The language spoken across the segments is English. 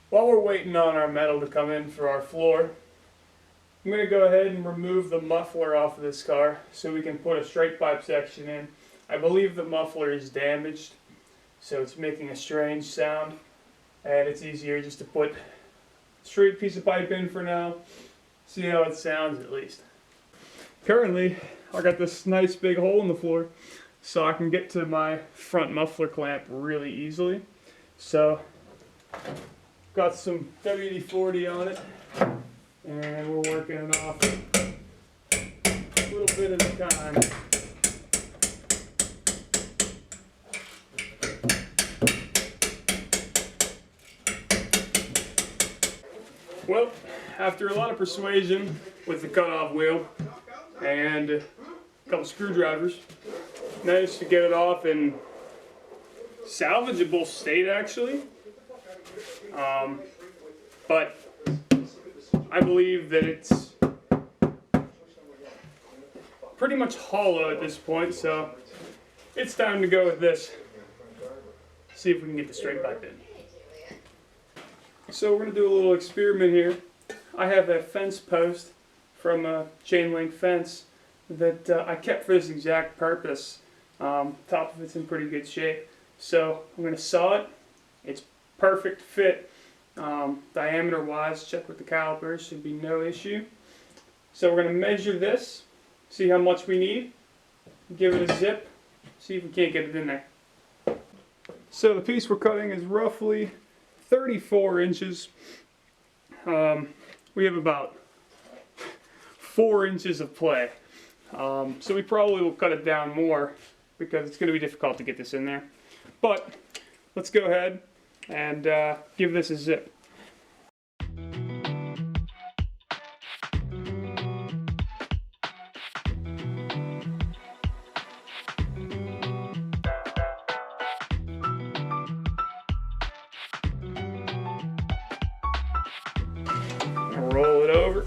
While we're waiting on our metal to come in for our floor, I'm going to go ahead and remove the muffler off of this car so we can put a straight pipe section in. I believe the muffler is damaged, so it's making a strange sound, and it's easier just to put a straight piece of pipe in for now, see how it sounds at least. Currently, I got this nice big hole in the floor, so I can get to my front muffler clamp really easily. So, got some WD-40 on it, and we're working it off a little bit at a time. Well, after a lot of persuasion with the cutoff wheel and a couple screwdrivers, managed to get it off in salvageable state actually. But I believe that it's pretty much hollow at this point, so it's time to go with this. See if we can get the straight pipe in. So we're going to do a little experiment here. I have a fence post from a chain link fence that I kept for this exact purpose. Top of it's in pretty good shape. So I'm going to saw it. It's perfect fit. Diameter wise, check with the calipers, should be no issue. So we're going to measure this, see how much we need, give it a zip, see if we can't get it in there. So the piece we're cutting is roughly 34 inches. We have about 4 inches of play. So we probably will cut it down more because it's going to be difficult to get this in there. But let's go ahead and give this a zip. Roll it over.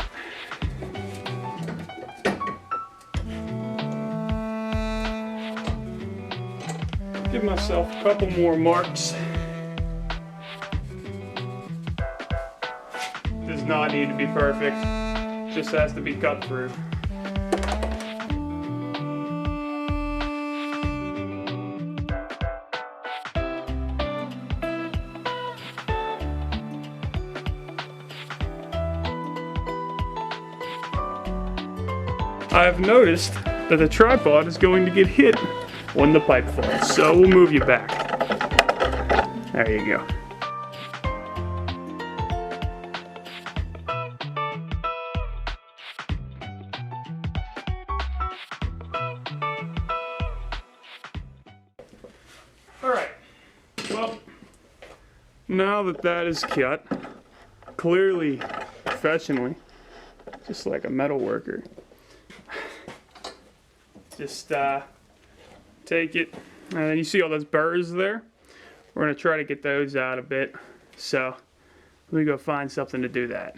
Give myself a couple more marks. Does not need to be perfect, just has to be cut through. I've noticed that the tripod is going to get hit when the pipe falls, so we'll move you back. There you go. Alright, well, now that that is cut, clearly, professionally, just like a metal worker, just take it, and you see all those burrs there? We're going to try to get those out a bit, so let me go find something to do that.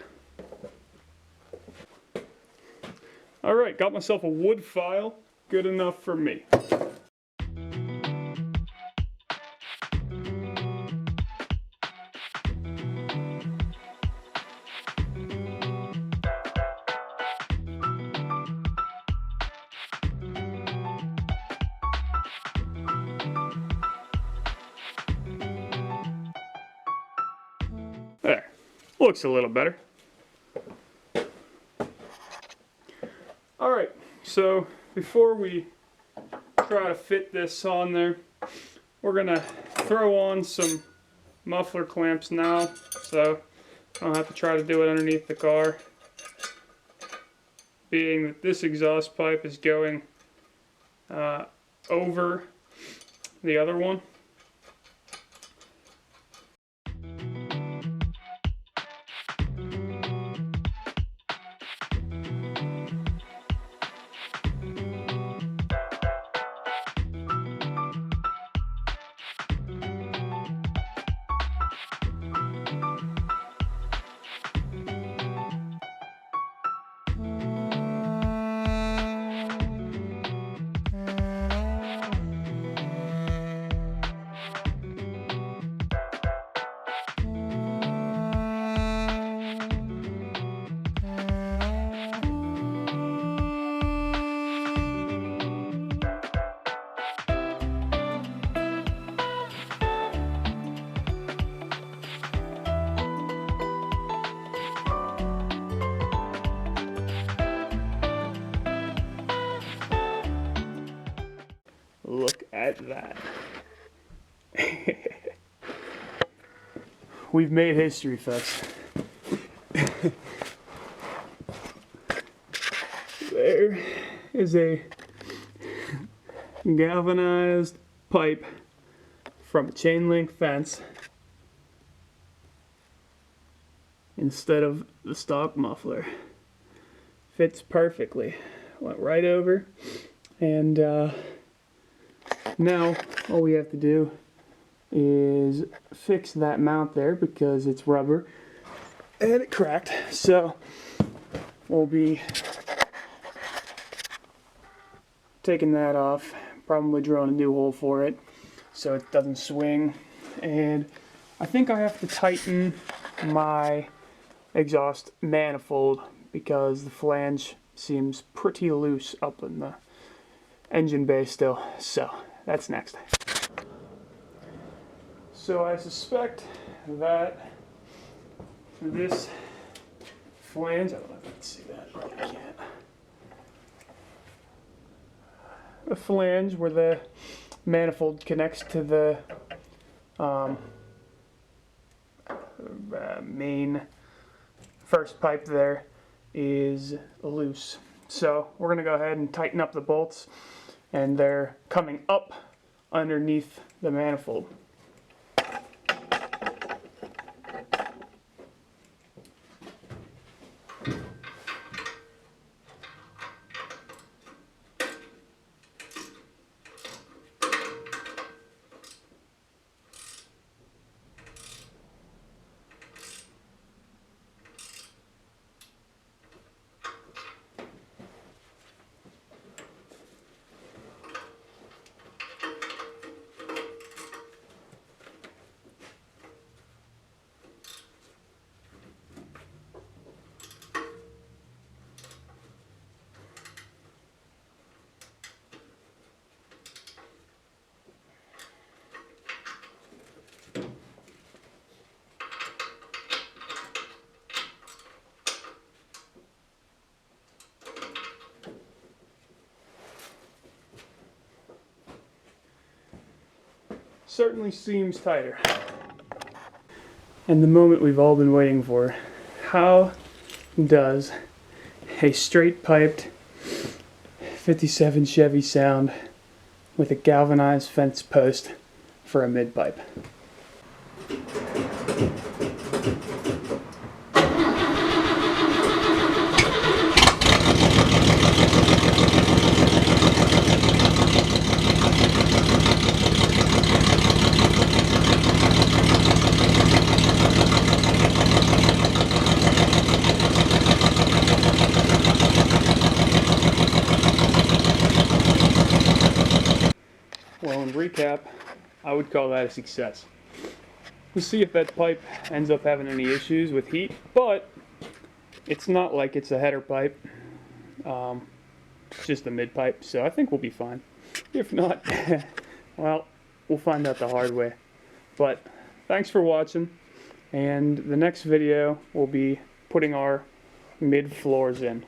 Alright, got myself a wood file, good enough for me. There, looks a little better. Alright, so before we try to fit this on there, we're going to throw on some muffler clamps now, so I don't have to try to do it underneath the car. Being that this exhaust pipe is going over the other one. at that. We've made history, folks. There is a galvanized pipe from a chain link fence instead of the stock muffler. Fits perfectly. Went right over, and now all we have to do is fix that mount there because it's rubber and it cracked. So we'll be taking that off, probably drilling a new hole for it so it doesn't swing. And I think I have to tighten my exhaust manifold because the flange seems pretty loose up in the engine bay still. So that's next. So I suspect that this flange, I don't know if you can see that, I can't. The flange where the manifold connects to the main first pipe there is loose. So we're going to go ahead and tighten up the bolts, and they're coming up underneath the manifold. Certainly seems tighter. And the moment we've all been waiting for. How does a straight piped 57 Chevy sound with a galvanized fence post for a mid pipe? Well, in recap, I would call that a success. We'll see if that pipe ends up having any issues with heat, but it's not like it's a header pipe. It's just a mid pipe, so I think we'll be fine. If not, well, we'll find out the hard way. But thanks for watching, and the next video will be putting our mid floors in.